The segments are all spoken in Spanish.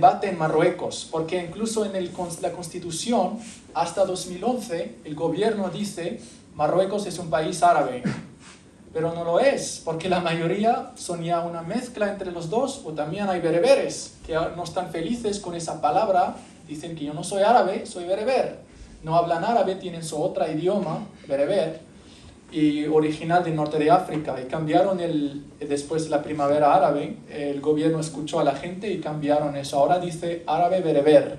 debate en Marruecos, porque incluso en la Constitución, hasta 2011, el gobierno dice Marruecos es un país árabe, pero no lo es, porque la mayoría son ya una mezcla entre los dos, o también hay bereberes que no están felices con esa palabra, dicen que yo no soy árabe, soy bereber, no hablan árabe, tienen su otro idioma, bereber, y original del norte de África, y cambiaron después de la primavera árabe, el gobierno escuchó a la gente y cambiaron eso, ahora dice árabe bereber,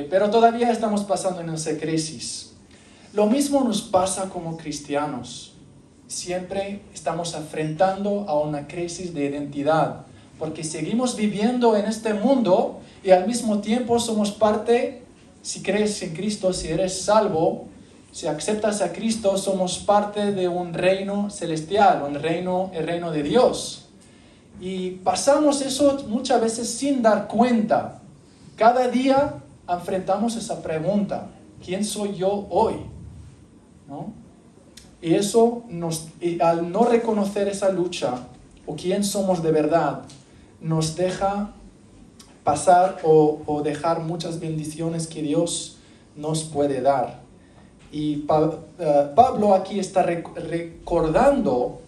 pero todavía estamos pasando en esa crisis. Lo mismo nos pasa como cristianos, siempre estamos enfrentando a una crisis de identidad, porque seguimos viviendo en este mundo y al mismo tiempo somos parte, si crees en Cristo, si eres salvo, si aceptas a Cristo, somos parte de un reino celestial, el reino de Dios. Y pasamos eso muchas veces sin dar cuenta. Cada día enfrentamos esa pregunta, ¿quién soy yo hoy? ¿No? Y eso, al no reconocer esa lucha, o quién somos de verdad, nos deja pasar o dejar muchas bendiciones que Dios nos puede dar. Y Pablo aquí está recordando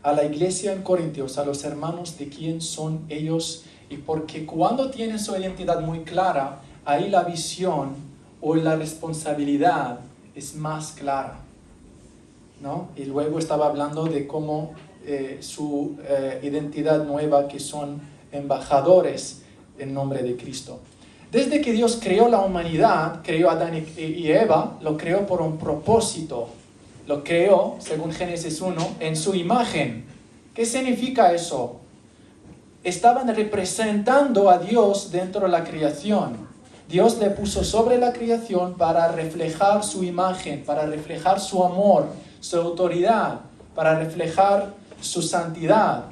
a la iglesia en Corintios, a los hermanos, de quién son ellos, y porque cuando tienen su identidad muy clara, ahí la visión o la responsabilidad es más clara, ¿no? Y luego estaba hablando de cómo su identidad nueva, que son embajadores en nombre de Cristo. Desde que Dios creó la humanidad, creó a Adán y Eva, lo creó por un propósito. Lo creó, según Génesis 1, en su imagen. ¿Qué significa eso? Estaban representando a Dios dentro de la creación. Dios le puso sobre la creación para reflejar su imagen, para reflejar su amor, su autoridad, para reflejar su santidad.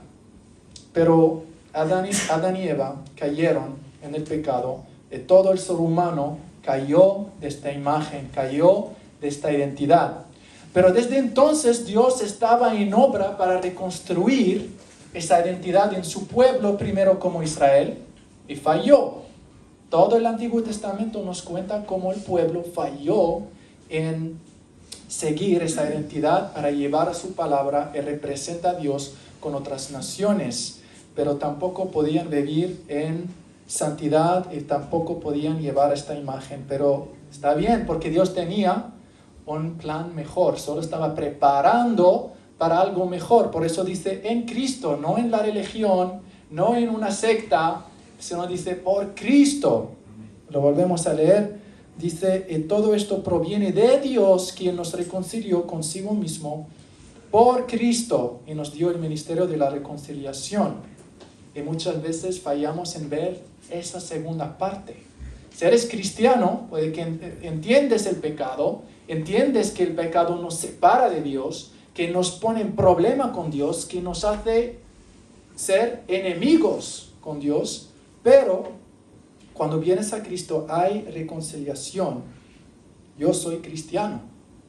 Pero Adán y Eva cayeron en el pecado. Todo el ser humano cayó de esta imagen, cayó de esta identidad. Pero desde entonces Dios estaba en obra para reconstruir esa identidad en su pueblo, primero como Israel, y falló. Todo el Antiguo Testamento nos cuenta cómo el pueblo falló en seguir esa identidad para llevar a su palabra y representa a Dios con otras naciones, pero tampoco podían vivir en santidad y tampoco podían llevar esta imagen. Pero está bien, porque Dios tenía un plan mejor, solo estaba preparando para algo mejor. Por eso dice en Cristo, no en la religión, no en una secta, sino dice por Cristo. Lo volvemos a leer, dice, todo esto proviene de Dios, quien nos reconcilió consigo mismo por Cristo y nos dio el ministerio de la reconciliación. Y muchas veces fallamos en ver esa segunda parte. Si eres cristiano, puede que entiendes el pecado, entiendes que el pecado nos separa de Dios, que nos pone en problema con Dios, que nos hace ser enemigos con Dios, pero cuando vienes a Cristo hay reconciliación. Yo soy cristiano,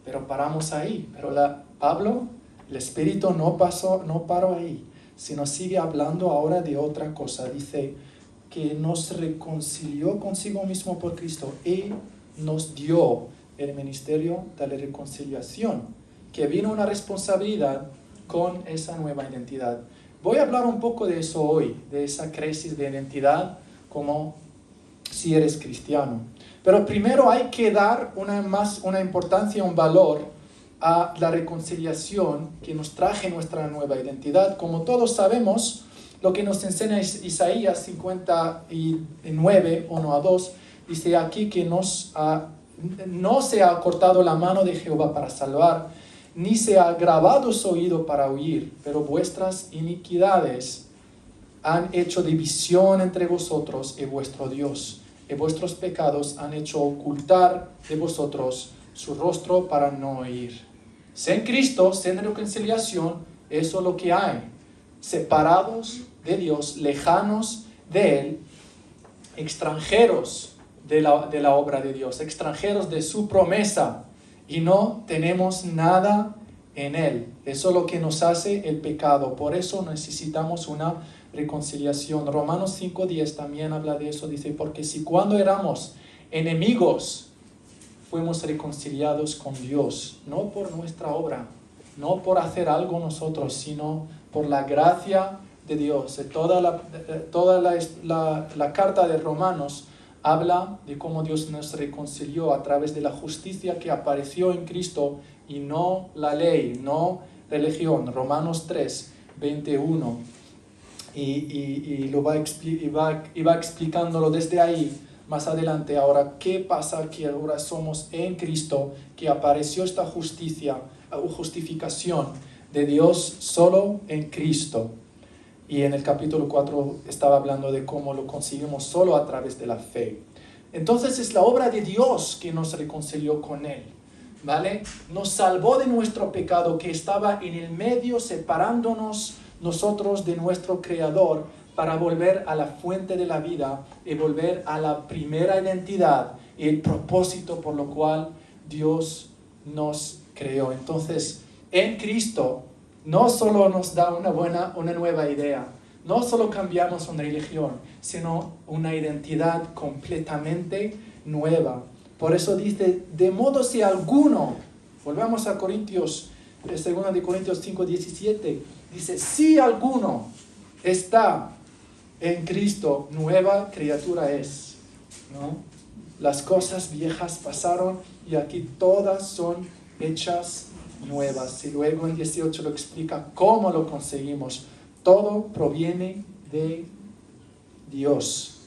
pero paramos ahí. Pero Pablo, el Espíritu no paró ahí, sino sigue hablando ahora de otra cosa. Dice que nos reconcilió consigo mismo por Cristo y nos dio el ministerio de la reconciliación, que vino una responsabilidad con esa nueva identidad. Voy a hablar un poco de eso hoy, de esa crisis de identidad, como si eres cristiano. Pero primero hay que dar una importancia, un valor a la reconciliación que nos traje nuestra nueva identidad. Como todos sabemos, lo que nos enseña Isaías 59, 1-2, dice aquí que no se ha cortado la mano de Jehová para salvar, ni se ha agravado su oído para oír, pero vuestras iniquidades han hecho división entre vosotros y vuestro Dios, y vuestros pecados han hecho ocultar de vosotros su rostro para no oír. Sin Cristo, sin reconciliación, eso es lo que hay. Separados de Dios, lejanos de Él, extranjeros de la obra de Dios, extranjeros de su promesa, y no tenemos nada en Él. Eso es lo que nos hace el pecado. Por eso necesitamos una reconciliación. Romanos 5:10 también habla de eso, dice, porque si cuando éramos enemigos, fuimos reconciliados con Dios, no por nuestra obra, no por hacer algo nosotros, sino por la gracia de Dios. Toda la carta de Romanos habla de cómo Dios nos reconcilió a través de la justicia que apareció en Cristo y no la ley, no religión. Romanos 3:21. Y va explicándolo desde ahí. Más adelante, ahora, ¿qué pasa? Que ahora somos en Cristo, que apareció esta justificación de Dios solo en Cristo. Y en el capítulo 4 estaba hablando de cómo lo conseguimos solo a través de la fe. Entonces es la obra de Dios que nos reconcilió con Él, ¿vale? Nos salvó de nuestro pecado que estaba en el medio, separándonos nosotros de nuestro Creador, para volver a la fuente de la vida y volver a la primera identidad y el propósito por lo cual Dios nos creó. Entonces, en Cristo no solo nos da una nueva idea, no solo cambiamos una religión, sino una identidad completamente nueva. Por eso dice, de modo si alguno, volvamos a Corintios, 2 de Corintios 5:17, dice, si alguno está en Cristo, nueva criatura es, ¿no? Las cosas viejas pasaron y aquí todas son hechas nuevas. Y luego en 18 lo explica cómo lo conseguimos. Todo proviene de Dios.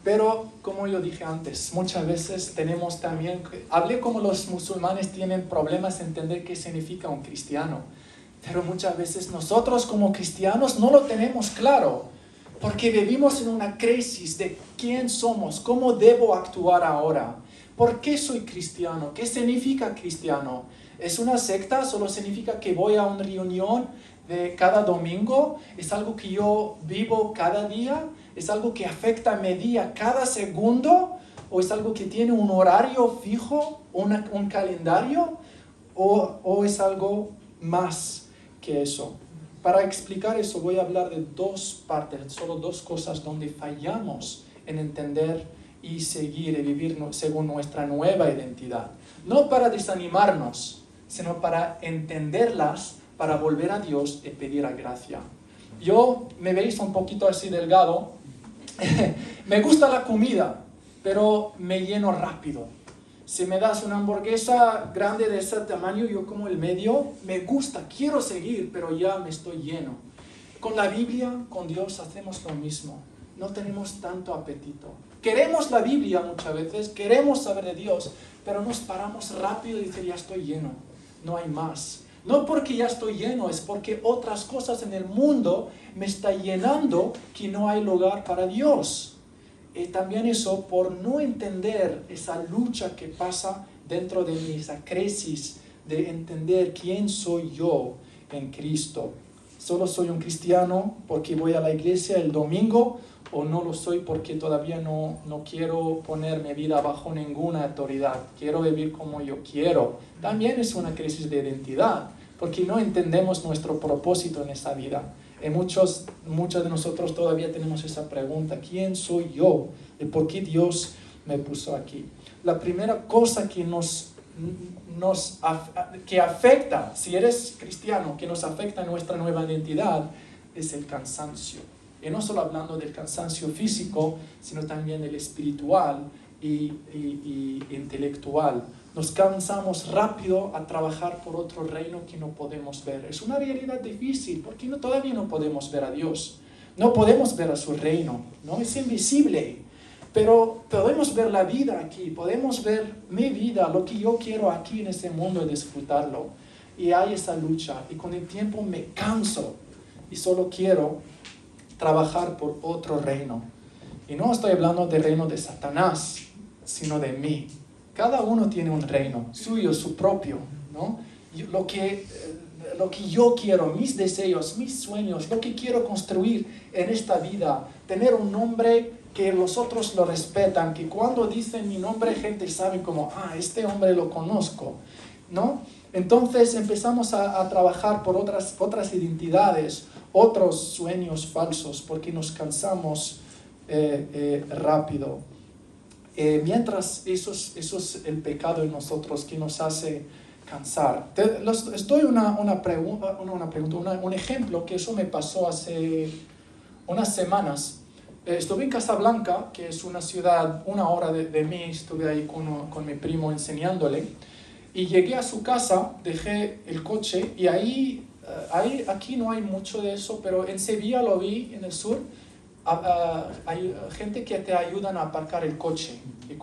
Pero, como yo dije antes, muchas veces tenemos también, hablé como los musulmanes tienen problemas en entender qué significa un cristiano. Pero muchas veces nosotros como cristianos no lo tenemos claro, porque vivimos en una crisis de quién somos, cómo debo actuar ahora, por qué soy cristiano, qué significa cristiano. ¿Es una secta? ¿Solo significa que voy a una reunión de cada domingo? ¿Es algo que yo vivo cada día? ¿Es algo que afecta mi día cada segundo? ¿O es algo que tiene un horario fijo, un calendario? ¿O es algo más que eso? Para explicar eso voy a hablar de dos partes, solo dos cosas donde fallamos en entender y seguir y vivir según nuestra nueva identidad. No para desanimarnos, sino para entenderlas, para volver a Dios y pedir a gracia. Yo, me veis un poquito así delgado, me gusta la comida, pero me lleno rápido. Si me das una hamburguesa grande de ese tamaño, yo como el medio, me gusta, quiero seguir, pero ya me estoy lleno. Con la Biblia, con Dios, hacemos lo mismo. No tenemos tanto apetito. Queremos la Biblia muchas veces, queremos saber de Dios, pero nos paramos rápido y decimos, ya estoy lleno, no hay más. No porque ya estoy lleno, es porque otras cosas en el mundo me están llenando que no hay lugar para Dios. Y también eso por no entender esa lucha que pasa dentro de mí, esa crisis de entender quién soy yo en Cristo. ¿Solo soy un cristiano porque voy a la iglesia el domingo o no lo soy porque todavía no quiero poner mi vida bajo ninguna autoridad? Quiero vivir como yo quiero. También es una crisis de identidad porque no entendemos nuestro propósito en esa vida. Y muchos de nosotros todavía tenemos esa pregunta, ¿quién soy yo? ¿Y por qué Dios me puso aquí? La primera cosa que que afecta, si eres cristiano, que nos afecta nuestra nueva identidad, es el cansancio. Y no solo hablando del cansancio físico, sino también el espiritual y intelectual. Nos cansamos rápido a trabajar por otro reino que no podemos ver. Es una realidad difícil porque todavía no podemos ver a Dios. No podemos ver a su reino, ¿no? Es invisible. Pero podemos ver la vida aquí, podemos ver mi vida, lo que yo quiero aquí en este mundo y disfrutarlo. Y hay esa lucha y con el tiempo me canso y solo quiero trabajar por otro reino. Y no estoy hablando del reino de Satanás, sino de mí. Cada uno tiene un reino suyo, su propio, ¿no? Lo que yo quiero, mis deseos, mis sueños, lo que quiero construir en esta vida, tener un nombre que los otros lo respetan, que cuando dicen mi nombre gente sabe como, este hombre lo conozco, ¿no? Entonces empezamos a trabajar por otras identidades, otros sueños falsos, porque nos cansamos rápido. Mientras eso es el pecado en nosotros que nos hace cansar. Les doy un ejemplo que eso me pasó hace unas semanas. Estuve en Casablanca, que es una ciudad, 1 hora de mí, estuve ahí con mi primo enseñándole, y llegué a su casa, dejé el coche, y aquí no hay mucho de eso, pero en Sevilla lo vi, en el sur, hay gente que te ayudan a aparcar el coche, y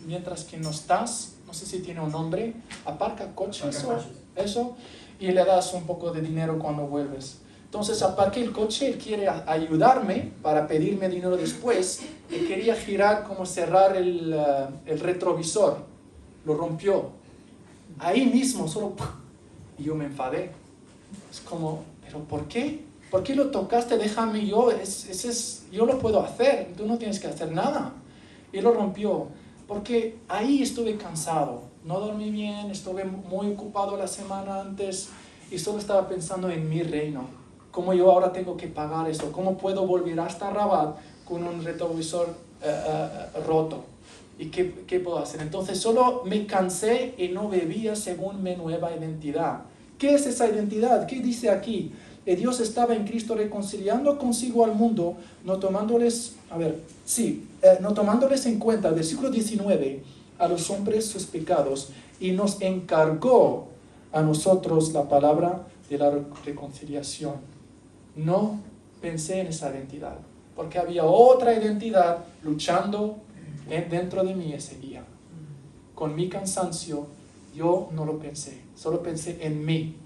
mientras que no estás, no sé si tiene un nombre, aparca coche, eso, y le das un poco de dinero cuando vuelves. Entonces aparqué el coche, él quiere ayudarme para pedirme dinero después, y quería girar como cerrar el retrovisor, lo rompió. Ahí mismo, solo, y yo me enfadé. Es como, ¿pero por qué? ¿Por qué lo tocaste? Déjame yo, yo lo puedo hacer, tú no tienes que hacer nada. Y lo rompió, porque ahí estuve cansado, no dormí bien, estuve muy ocupado la semana antes y solo estaba pensando en mi reino. ¿Cómo yo ahora tengo que pagar eso? ¿Cómo puedo volver hasta Rabat con un retrovisor roto? ¿Y qué puedo hacer? Entonces solo me cansé y no vivía según mi nueva identidad. ¿Qué es esa identidad? ¿Qué dice aquí? Dios estaba en Cristo reconciliando consigo al mundo, no tomándoles en cuenta, versículo 19, a los hombres sus pecados, y nos encargó a nosotros la palabra de la reconciliación. No pensé en esa identidad, porque había otra identidad luchando dentro de mí ese día. Con mi cansancio, yo no lo pensé, solo pensé en mí.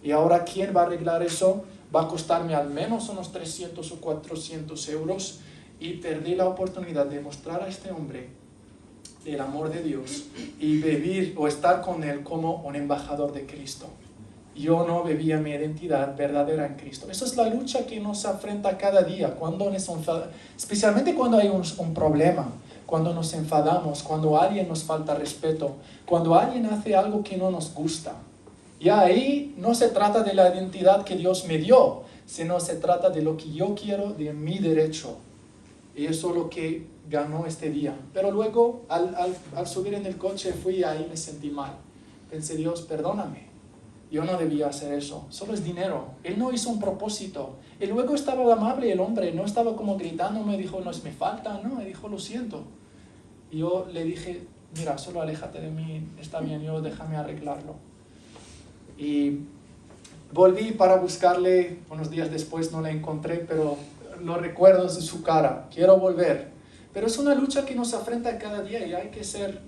Y ahora, ¿quién va a arreglar eso? Va a costarme al menos unos 300 o 400 euros, y perdí la oportunidad de mostrar a este hombre el amor de Dios y vivir o estar con él como un embajador de Cristo. Yo no vivía mi identidad verdadera en Cristo. Esa es la lucha que nos afrenta cada día, especialmente cuando hay un problema, cuando nos enfadamos, cuando alguien nos falta respeto, cuando alguien hace algo que no nos gusta. Y ahí no se trata de la identidad que Dios me dio, sino se trata de lo que yo quiero, de mi derecho. Y eso es lo que ganó este día. Pero luego, al subir en el coche, fui ahí y me sentí mal. Pensé, Dios, perdóname. Yo no debía hacer eso. Solo es dinero. Él no hizo un propósito. Y luego estaba amable el hombre. No estaba como gritando, me dijo, no es me falta. No, me dijo, lo siento. Y yo le dije, mira, solo aléjate de mí. Está bien, déjame arreglarlo. Y volví para buscarle. Unos días después no la encontré, pero los recuerdos de su cara. Quiero volver. Pero es una lucha que nos afrenta cada día y hay que ser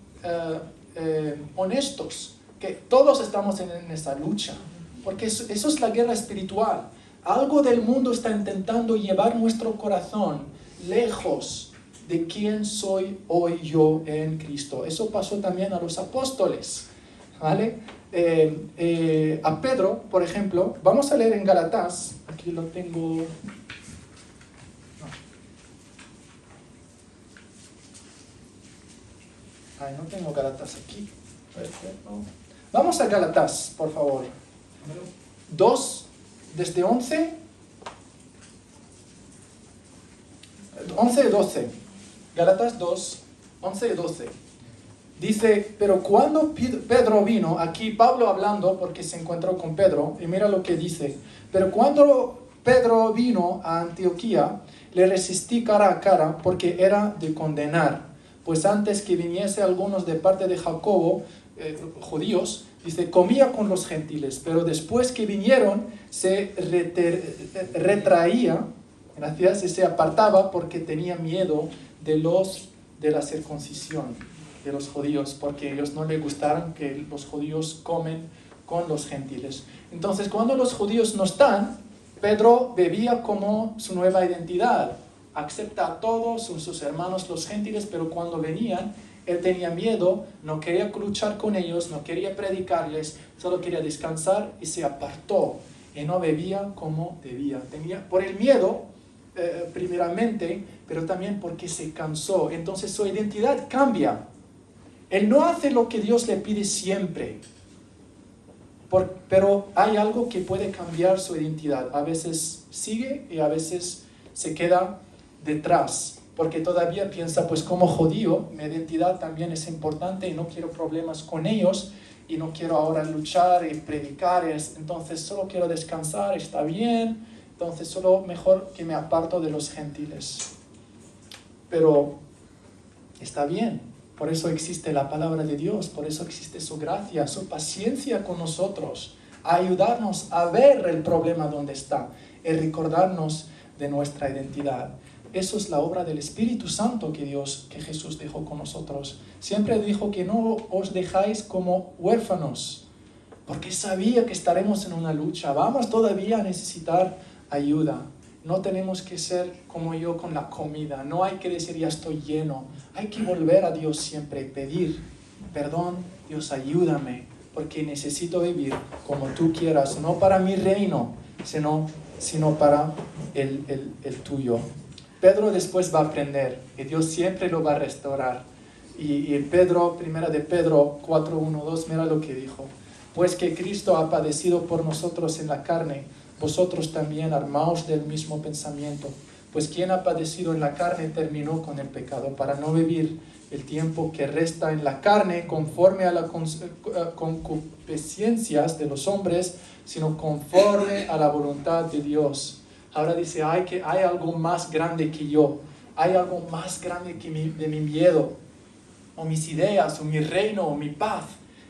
honestos. Que todos estamos en esa lucha, porque eso es la guerra espiritual. Algo del mundo está intentando llevar nuestro corazón lejos de quién soy hoy yo en Cristo. Eso pasó también a los apóstoles, ¿vale? A Pedro, por ejemplo, vamos a leer en Gálatas, aquí lo tengo. No tengo Gálatas aquí. Perfecto. Vamos a Gálatas, por favor. 2, desde 11 y 12. Gálatas 2, 11 y 12. Dice, pero cuando Pedro vino, aquí Pablo hablando porque se encontró con Pedro, y mira lo que dice. Pero cuando Pedro vino a Antioquía, le resistí cara a cara porque era de condenar. Pues antes que viniese algunos de parte de Jacobo, judíos, dice, comía con los gentiles, pero después que vinieron se retraía, gracias, y se apartaba porque tenía miedo de la circuncisión de los judíos, porque a ellos no les gustaron que los judíos comen con los gentiles. Entonces, cuando los judíos no están, Pedro bebía como su nueva identidad. Acepta a todos, son sus hermanos los gentiles, pero cuando venían, él tenía miedo, no quería luchar con ellos, no quería predicarles, solo quería descansar y se apartó. Y no bebía como debía. Por el miedo, primeramente, pero también porque se cansó. Entonces su identidad cambia. Él no hace lo que Dios le pide siempre. pero hay algo que puede cambiar su identidad. A veces sigue y a veces se queda detrás, porque todavía piensa, pues como judío, mi identidad también es importante y no quiero problemas con ellos y no quiero ahora luchar y predicar, entonces solo quiero descansar, está bien, entonces solo mejor que me aparto de los gentiles. Pero está bien. Por eso existe la palabra de Dios, por eso existe su gracia, su paciencia con nosotros, a ayudarnos a ver el problema donde está y recordarnos de nuestra identidad. Eso es la obra del Espíritu Santo que Jesús dejó con nosotros. Siempre dijo que no os dejáis como huérfanos, porque sabía que estaremos en una lucha. Vamos todavía a necesitar ayuda. No tenemos que ser como yo con la comida. No hay que decir ya estoy lleno. Hay que volver a Dios siempre y pedir perdón. Dios, ayúdame, porque necesito vivir como tú quieras, no para mi reino, sino para el tuyo. Pedro después va a aprender y Dios siempre lo va a restaurar. Y Pedro, primera de Pedro 4:1-2, mira lo que dijo. Pues que Cristo ha padecido por nosotros en la carne, vosotros también armaos del mismo pensamiento, pues quien ha padecido en la carne terminó con el pecado, para no vivir el tiempo que resta en la carne conforme a las concupiscencias de los hombres, sino conforme a la voluntad de Dios. Ahora dice, hay algo más grande que yo, hay algo más grande que de mi miedo, o mis ideas, o mi reino, o mi paz,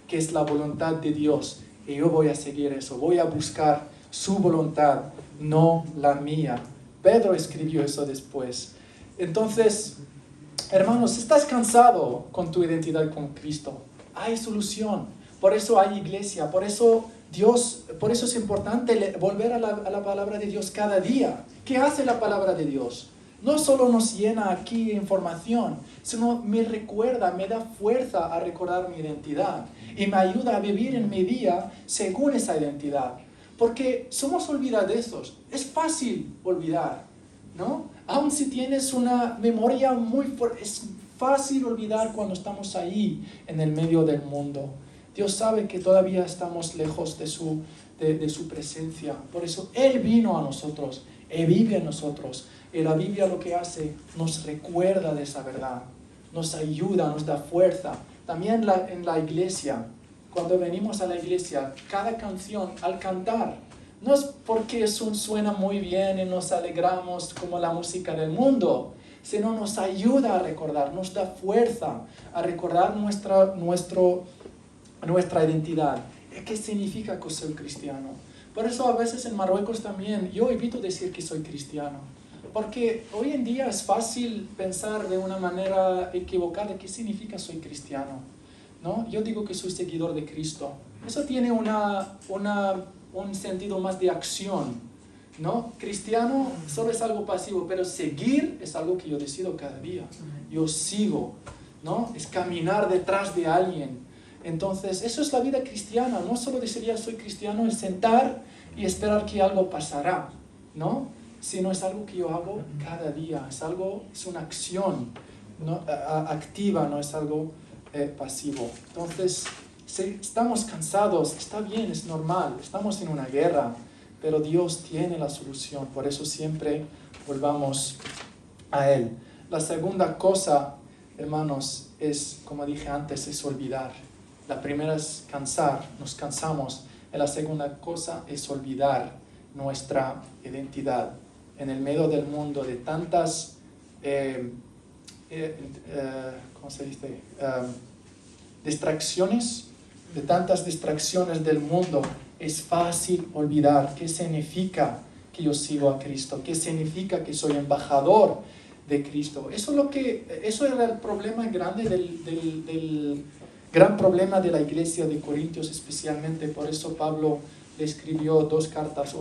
que es la voluntad de Dios. Y yo voy a seguir eso, voy a buscar su voluntad, no la mía. Pedro escribió eso después. Entonces, hermanos, ¿estás cansado con tu identidad con Cristo? Hay solución. Por eso hay iglesia. Por eso es importante volver a la palabra de Dios cada día. ¿Qué hace la palabra de Dios? No solo nos llena aquí de información, sino me recuerda, me da fuerza a recordar mi identidad y me ayuda a vivir en mi día según esa identidad. Porque somos olvidadizos. Es fácil olvidar, ¿no? Aun si tienes una memoria muy fuerte, es fácil olvidar cuando estamos ahí en el medio del mundo. Dios sabe que todavía estamos lejos de su presencia. Por eso Él vino a nosotros, Él vive en nosotros. Y la Biblia lo que hace, nos recuerda de esa verdad, nos ayuda, nos da fuerza. También en la iglesia, cuando venimos a la iglesia, cada canción al cantar, no es porque suena muy bien y nos alegramos como la música del mundo, sino nos ayuda a recordar, nos da fuerza a recordar nuestra identidad. ¿Qué significa que soy cristiano? Por eso a veces en Marruecos también yo evito decir que soy cristiano, porque hoy en día es fácil pensar de una manera equivocada qué significa soy cristiano, ¿no? Yo digo que soy seguidor de Cristo. Eso tiene un sentido más de acción, ¿no? Cristiano solo es algo pasivo, pero seguir es algo que yo decido cada día. Yo sigo, ¿no? Es caminar detrás de alguien. Entonces, eso es la vida cristiana. No solo decir ya soy cristiano, es sentar y esperar que algo pasará, ¿no? Sino es algo que yo hago cada día. Es una acción, ¿no? Activa, no es algo pasivo. Entonces, si estamos cansados, está bien, es normal, estamos en una guerra, pero Dios tiene la solución, por eso siempre volvamos a Él. La segunda cosa, hermanos, es, como dije antes, es olvidar. La primera es cansar, nos cansamos, y la segunda cosa es olvidar nuestra identidad. En el medio del mundo de tantas, ¿cómo se dice? Distracciones, de tantas distracciones del mundo, es fácil olvidar qué significa que yo sigo a Cristo, qué significa que soy embajador de Cristo. Eso era el problema grande del gran problema de la iglesia de Corintios, especialmente. Por eso Pablo le escribió 2 cartas,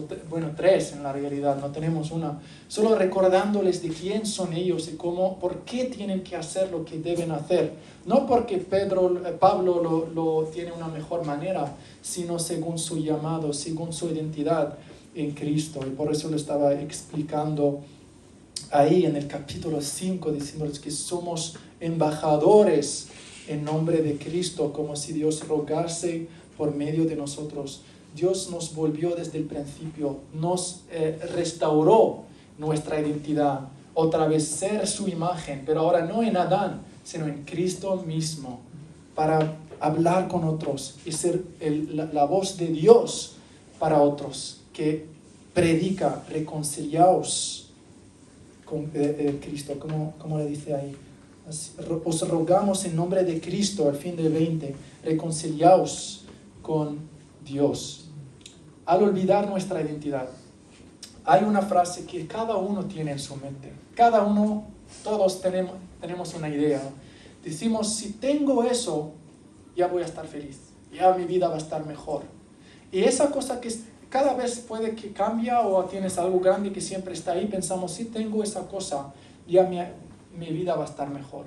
3 en la realidad, no tenemos una, solo recordándoles de quién son ellos y por qué tienen que hacer lo que deben hacer. No porque Pablo lo tiene una mejor manera, sino según su llamado, según su identidad en Cristo. Y por eso lo estaba explicando ahí en el capítulo 5, diciéndoles que somos embajadores en nombre de Cristo, como si Dios rogase por medio de nosotros. Dios nos volvió desde el principio, nos restauró nuestra identidad, otra vez ser su imagen, pero ahora no en Adán, sino en Cristo mismo, para hablar con otros y ser la voz de Dios para otros, que predica, reconciliaos con Cristo, como le dice ahí. Os rogamos en nombre de Cristo, al fin del 20, reconciliaos con Dios. Al olvidar nuestra identidad, hay una frase que cada uno tiene en su mente. Cada uno, todos tenemos una idea. Decimos, si tengo eso, ya voy a estar feliz. Ya mi vida va a estar mejor. Y esa cosa que cada vez puede que cambia, o tienes algo grande que siempre está ahí, pensamos, si tengo esa cosa, ya mi vida va a estar mejor.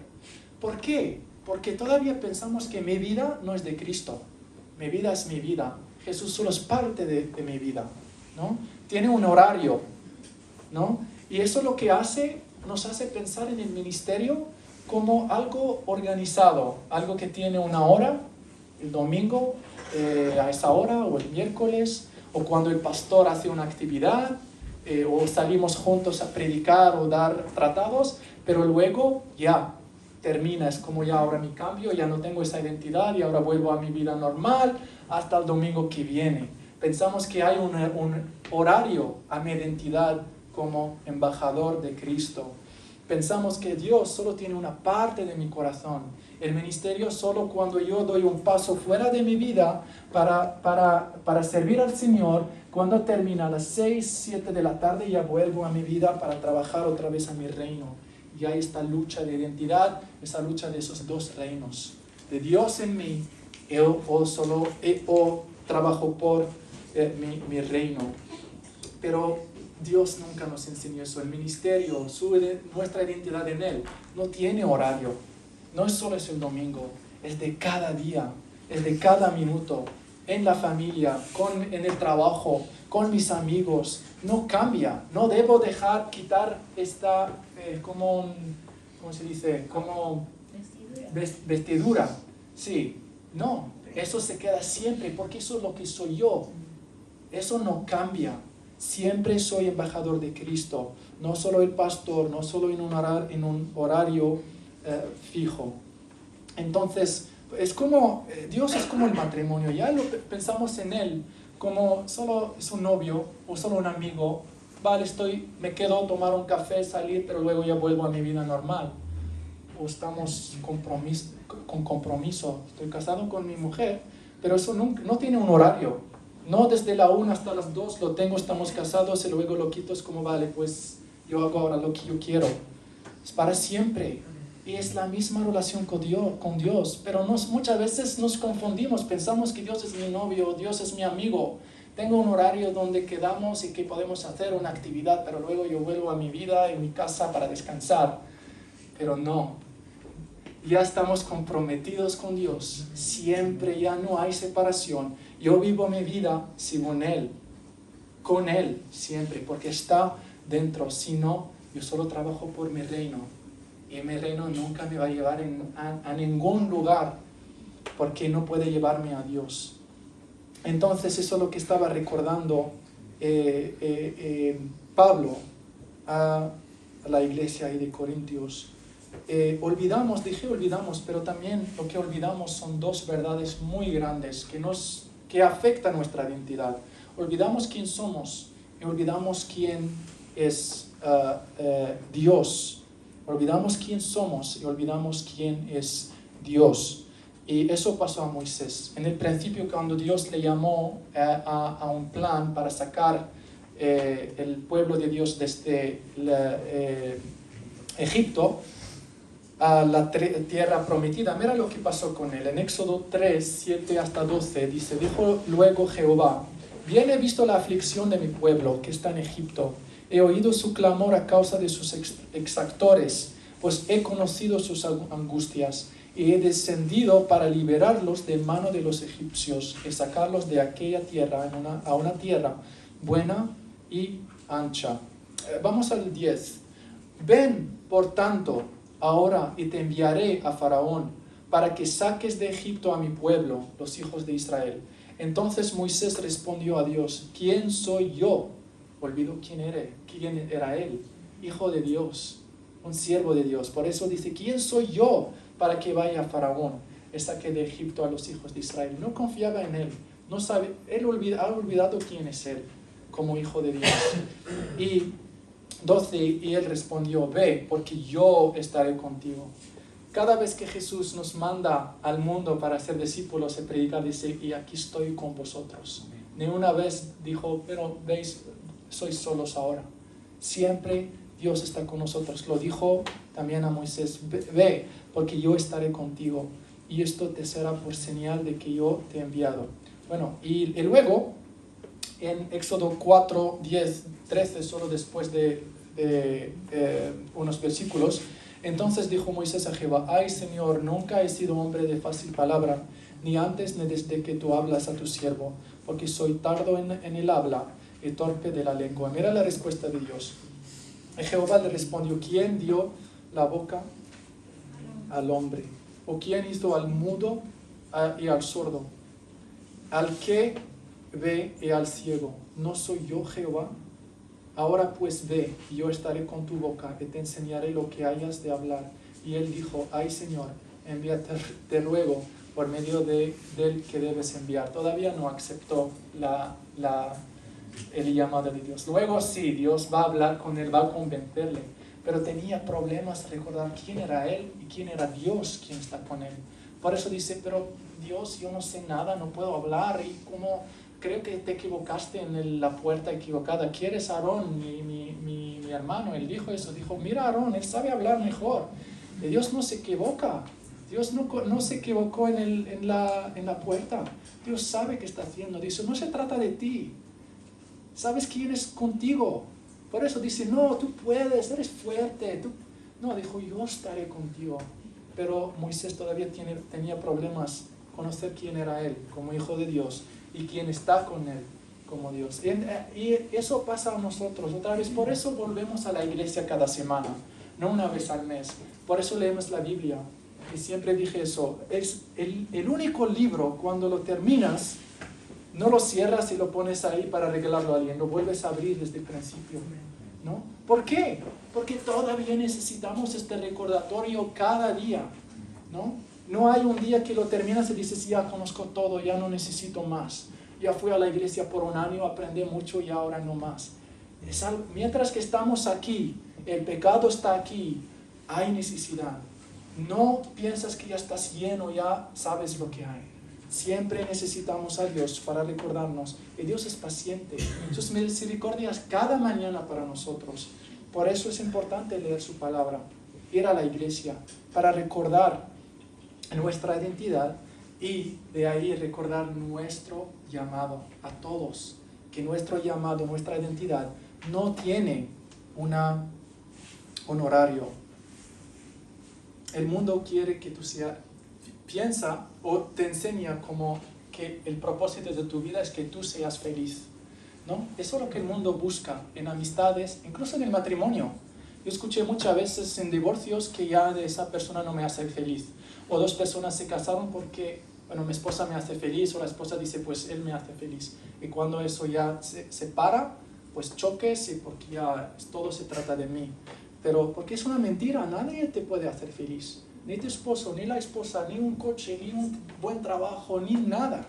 ¿Por qué? Porque todavía pensamos que mi vida no es de Cristo. Mi vida es mi vida. Jesús solo es parte de mi vida, ¿no? Tiene un horario, ¿no? Y eso lo que nos hace pensar en el ministerio como algo organizado, algo que tiene una hora, el domingo a esa hora, o el miércoles, o cuando el pastor hace una actividad, o salimos juntos a predicar o dar tratados, pero luego ya termina, es como ya ahora mi cambio, ya no tengo esa identidad y ahora vuelvo a mi vida normal hasta el domingo que viene. Pensamos que hay un horario a mi identidad como embajador de Cristo. Pensamos que Dios solo tiene una parte de mi corazón. El ministerio solo cuando yo doy un paso fuera de mi vida para servir al Señor, cuando termina a las 6, 7 de la tarde ya vuelvo a mi vida para trabajar otra vez a mi reino. Y hay esta lucha de identidad, esa lucha de esos dos reinos. De Dios en mí o trabajo por mi reino. Pero Dios nunca nos enseñó eso. El ministerio, nuestra identidad en Él, no tiene horario. No es solo el domingo, es de cada día, es de cada minuto, en la familia, en el trabajo, con mis amigos. No cambia. No debo quitar esta, ¿cómo se dice? Como vestidura. Sí, no. Eso se queda siempre, porque eso es lo que soy yo. Eso no cambia. Siempre soy embajador de Cristo, no solo el pastor, no solo en un horario fijo. Entonces, Dios es como el matrimonio, ya pensamos en Él como solo es un novio o solo un amigo. Vale, me quedo a tomar un café, salir, pero luego ya vuelvo a mi vida normal. O estamos con compromiso. Estoy casado con mi mujer, pero eso no tiene un horario. No desde la 1 hasta las 2 lo tengo, estamos casados y luego lo quito, es como, vale, pues yo hago ahora lo que yo quiero. Es para siempre. Y es la misma relación con Dios. Pero muchas veces nos confundimos, pensamos que Dios es mi novio, Dios es mi amigo. Tengo un horario donde quedamos y que podemos hacer una actividad, pero luego yo vuelvo a mi vida, en mi casa para descansar. Pero no. Ya estamos comprometidos con Dios. Siempre ya no hay separación. Yo vivo mi vida según Él, con Él siempre, porque está dentro. Si no, yo solo trabajo por mi reino. Y mi reino nunca me va a llevar a ningún lugar, porque no puede llevarme a Dios. Entonces eso es lo que estaba recordando Pablo a la iglesia de Corintios. Olvidamos, pero también lo que olvidamos son dos verdades muy grandes que afectan nuestra identidad. Olvidamos quién somos y olvidamos quién es Dios. Olvidamos quién somos y olvidamos quién es Dios. Y eso pasó a Moisés. En el principio, cuando Dios le llamó a un plan para sacar el pueblo de Dios desde Egipto a la tierra prometida, mira lo que pasó con él. En Éxodo 3, 7 hasta 12 dice: dijo luego Jehová: bien he visto la aflicción de mi pueblo que está en Egipto. He oído su clamor a causa de sus exactores, pues he conocido sus angustias, y he descendido para liberarlos de mano de los egipcios y sacarlos de aquella tierra a una tierra buena y ancha. Vamos al 10. Ven, por tanto, ahora y te enviaré a Faraón, para que saques de Egipto a mi pueblo, los hijos de Israel. Entonces Moisés respondió a Dios, ¿quién soy yo? Olvidó quién era él, hijo de Dios, un siervo de Dios. Por eso dice, ¿quién soy yo para que vaya a Faraón, saque de Egipto a los hijos de Israel? No confiaba en él, no sabe, ha olvidado quién es él como hijo de Dios. Y 12, y él respondió, ve, porque yo estaré contigo. Cada vez que Jesús nos manda al mundo para ser discípulos y predicar, dice, y aquí estoy con vosotros. Ni una vez dijo, pero veis, sois solos ahora. Siempre Dios está con nosotros. Lo dijo también a Moisés, ve, porque yo estaré contigo. Y esto te será por señal de que yo te he enviado. Bueno, y luego, en Éxodo 4, 10, 13, solo después de unos versículos, entonces dijo Moisés a Jehová, ay Señor, nunca he sido hombre de fácil palabra, ni antes ni desde que tú hablas a tu siervo, porque soy tardo en el habla y torpe de la lengua. Mira la respuesta de Dios. Y Jehová le respondió, ¿quién dio la boca al hombre? ¿O quién hizo al mudo y al sordo? Al que ve y al ciego, ¿no soy yo Jehová? Ahora pues ve, y yo estaré con tu boca, y te enseñaré lo que hayas de hablar. Y él dijo, ay Señor, envíate, te ruego, por medio del que debes enviar. Todavía no aceptó el llamado de Dios. Luego sí, Dios va a hablar con él, va a convencerle, pero tenía problemas de recordar quién era él y quién era Dios quien está con él. Por eso dice, pero Dios, yo no sé nada, no puedo hablar, y como creo que te equivocaste en la puerta equivocada. ¿Quieres a Aarón, mi hermano? Él dijo eso, dijo, mira a Aarón, él sabe hablar mejor. Y Dios no se equivoca. Dios no se equivocó en la puerta. Dios sabe qué está haciendo. Dice, no se trata de ti. ¿Sabes quién es contigo? Por eso dice, no, tú puedes, eres fuerte. No, dijo, yo estaré contigo. Pero Moisés todavía tenía problemas conocer quién era él como hijo de Dios y quién está con él como Dios. Y eso pasa a nosotros otra vez. Por eso volvemos a la iglesia cada semana, no una vez al mes. Por eso leemos la Biblia. Y siempre dije eso. Es el único libro, cuando lo terminas, no lo cierras y lo pones ahí para regalarlo a alguien. Lo vuelves a abrir desde el principio, ¿no? ¿Por qué? Porque todavía necesitamos este recordatorio cada día, ¿no? No hay un día que lo terminas y dices, ya conozco todo, ya no necesito más. Ya fui a la iglesia por un año, aprendí mucho y ahora no más. Mientras que estamos aquí, el pecado está aquí, hay necesidad. No piensas que ya estás lleno, ya sabes lo que hay. Siempre necesitamos a Dios para recordarnos. Y Dios es paciente. Sus misericordias cada mañana para nosotros. Por eso es importante leer su palabra, ir a la iglesia, para recordar nuestra identidad y de ahí recordar nuestro llamado a todos. Que nuestro llamado, nuestra identidad no tiene un horario. El mundo quiere que tú piensa o te enseña como que el propósito de tu vida es que tú seas feliz, ¿no? Eso es lo que el mundo busca en amistades, incluso en el matrimonio. Yo escuché muchas veces en divorcios que ya de esa persona no me hace feliz. O dos personas se casaron porque, bueno, mi esposa me hace feliz, o la esposa dice, pues él me hace feliz. Y cuando eso ya se para, pues choques, y porque ya todo se trata de mí. Pero porque es una mentira, nadie te puede hacer feliz. Ni tu esposo, ni la esposa, ni un coche, ni un buen trabajo, ni nada,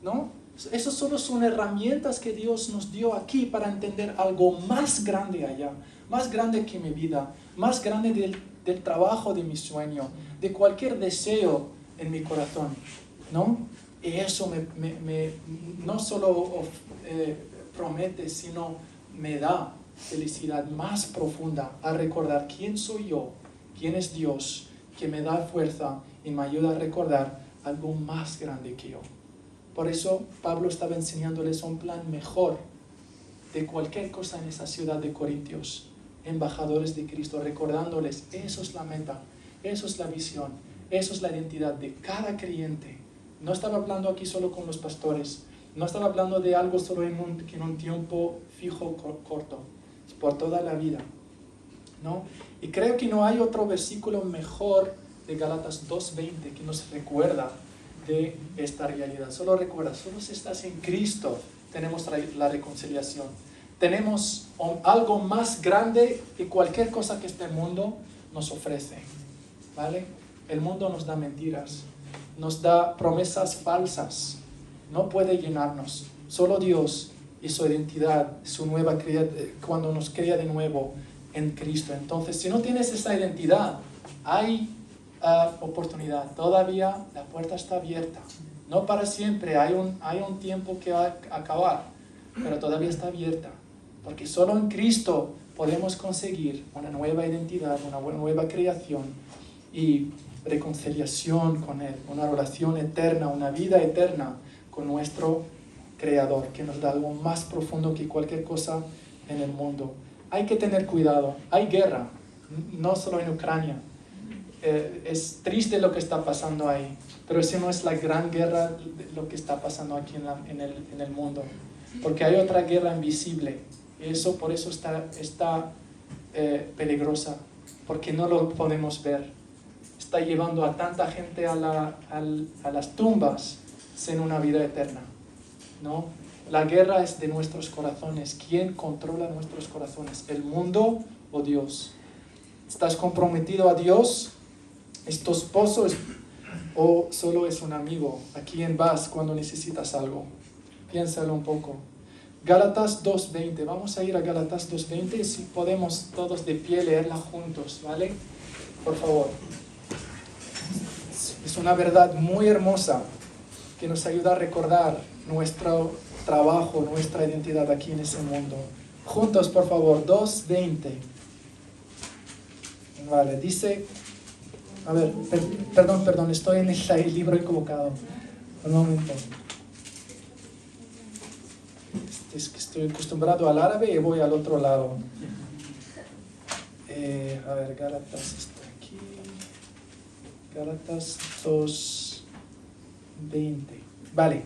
¿no? Esas solo son herramientas que Dios nos dio aquí para entender algo más grande allá, más grande que mi vida, más grande del trabajo de mi sueño, de cualquier deseo en mi corazón, ¿no? Y eso no solo promete, sino me da felicidad más profunda a recordar quién soy yo, quién es Dios, que me da fuerza y me ayuda a recordar algo más grande que yo. Por eso Pablo estaba enseñándoles un plan mejor de cualquier cosa en esa ciudad de Corintios, embajadores de Cristo, recordándoles, eso es la meta, eso es la visión, eso es la identidad de cada creyente. No estaba hablando aquí solo con los pastores, no estaba hablando de algo solo en un tiempo fijo, corto, es por toda la vida, ¿no? Y creo que no hay otro versículo mejor de Gálatas 2:20 que nos recuerda de esta realidad. Solo recuerda, solo si estás en Cristo tenemos la reconciliación. Tenemos algo más grande que cualquier cosa que este mundo nos ofrece, ¿vale? El mundo nos da mentiras, nos da promesas falsas, no puede llenarnos. Solo Dios y su identidad, su nueva cuando nos crea de nuevo en Cristo. Entonces, si no tienes esa identidad, hay oportunidad. Todavía la puerta está abierta. No para siempre, hay un tiempo que va a acabar, pero todavía está abierta. Porque solo en Cristo podemos conseguir una nueva identidad, una nueva creación y reconciliación con Él, una relación eterna, una vida eterna con nuestro Creador, que nos da algo más profundo que cualquier cosa en el mundo. Hay que tener cuidado, hay guerra, no solo en Ucrania. Es triste lo que está pasando ahí, pero eso no es la gran guerra de lo que está pasando aquí en el mundo, porque hay otra guerra invisible, y por eso está peligrosa, porque no lo podemos ver. Está llevando a tanta gente a las tumbas sin una vida eterna, ¿no? La guerra es de nuestros corazones. ¿Quién controla nuestros corazones? ¿El mundo o Dios? ¿Estás comprometido a Dios? ¿Es tu esposo o solo es un amigo? ¿A quién vas cuando necesitas algo? Piénsalo un poco. Gálatas 2:20. Vamos a ir a Gálatas 2:20. Si podemos todos de pie leerla juntos, ¿vale? Por favor. Es una verdad muy hermosa que nos ayuda a recordar nuestro trabajo, nuestra identidad aquí en ese mundo. Juntos, por favor, 2:20. Vale, dice... A ver, perdón, estoy en el libro equivocado. Un momento. Es que estoy acostumbrado al árabe y voy al otro lado. A ver, Gálatas está aquí. Gálatas 2:20. Vale.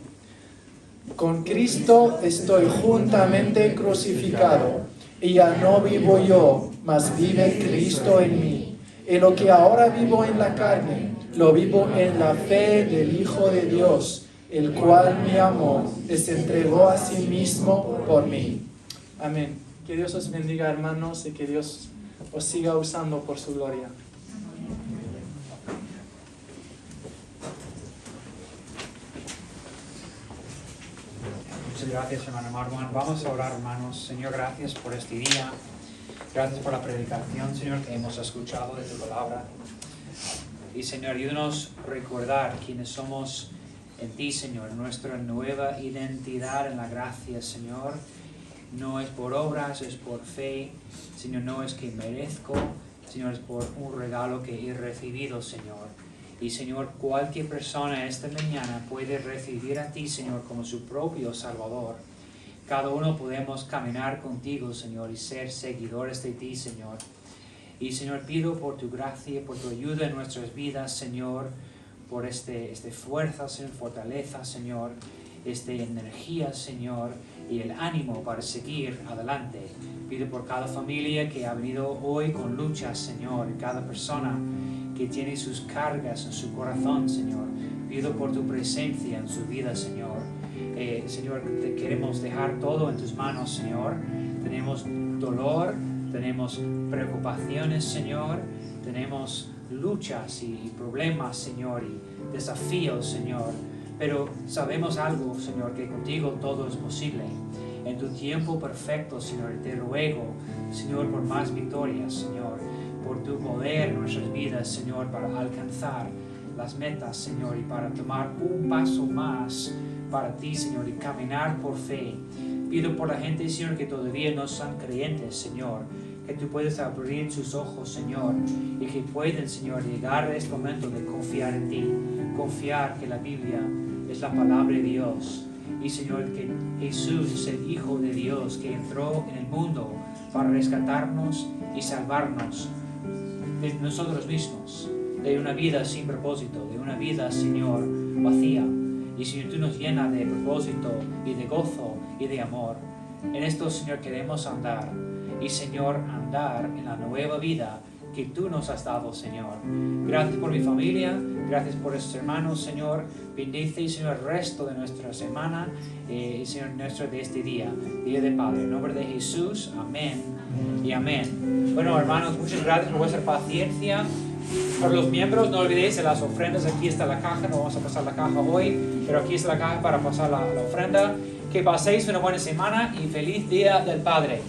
Con Cristo estoy juntamente crucificado, y ya no vivo yo, mas vive Cristo en mí. Y lo que ahora vivo en la carne, lo vivo en la fe del Hijo de Dios, el cual me amó y se entregó a sí mismo por mí. Amén. Que Dios os bendiga, hermanos, y que Dios os siga usando por su gloria. Muchas gracias, hermano Marwan. Vamos a orar, hermanos. Señor, gracias por este día. Gracias por la predicación, Señor, que hemos escuchado de tu palabra. Y, Señor, ayúdanos a recordar quiénes somos en ti, Señor, nuestra nueva identidad en la gracia, Señor. No es por obras, es por fe. Señor, no es que merezco, Señor, es por un regalo que he recibido, Señor. Y, Señor, cualquier persona esta mañana puede recibir a ti, Señor, como su propio Salvador. Cada uno podemos caminar contigo, Señor, y ser seguidores de ti, Señor. Y, Señor, pido por tu gracia, por tu ayuda en nuestras vidas, Señor, por este fuerza, Señor, fortaleza, Señor, energía, Señor, y el ánimo para seguir adelante. Pido por cada familia que ha venido hoy con luchas, Señor, cada persona que tiene sus cargas en su corazón, Señor. Pido por tu presencia en su vida, Señor. Señor, te queremos dejar todo en tus manos, Señor. Tenemos dolor, tenemos preocupaciones, Señor. Tenemos luchas y problemas, Señor, y desafíos, Señor. Pero sabemos algo, Señor, que contigo todo es posible. En tu tiempo perfecto, Señor, te ruego, Señor, por más victorias, Señor, por tu poder en nuestras vidas, Señor, para alcanzar las metas, Señor, y para tomar un paso más para ti, Señor, y caminar por fe. Pido por la gente, Señor, que todavía no son creyentes, Señor, que tú puedes abrir sus ojos, Señor, y que pueden, Señor, llegar a este momento de confiar en ti, confiar que la Biblia es la palabra de Dios, y, Señor, que Jesús es el Hijo de Dios que entró en el mundo para rescatarnos y salvarnos de nosotros mismos, de una vida sin propósito, de una vida, Señor, vacía. Y, Señor, tú nos llenas de propósito y de gozo y de amor. En esto, Señor, queremos andar. Y, Señor, andar en la nueva vida que tú nos has dado, Señor. Gracias por mi familia, gracias por estos hermanos, Señor. Bendice, Señor, el resto de nuestra semana y, Señor, nuestro de este día de Padre. En nombre de Jesús, amén y amén. Bueno, hermanos, muchas gracias por vuestra paciencia. Para los miembros, no olvidéis de las ofrendas. Aquí está la caja, no vamos a pasar la caja hoy, pero aquí está la caja para pasar la ofrenda. Que paséis una buena semana y feliz Día del Padre.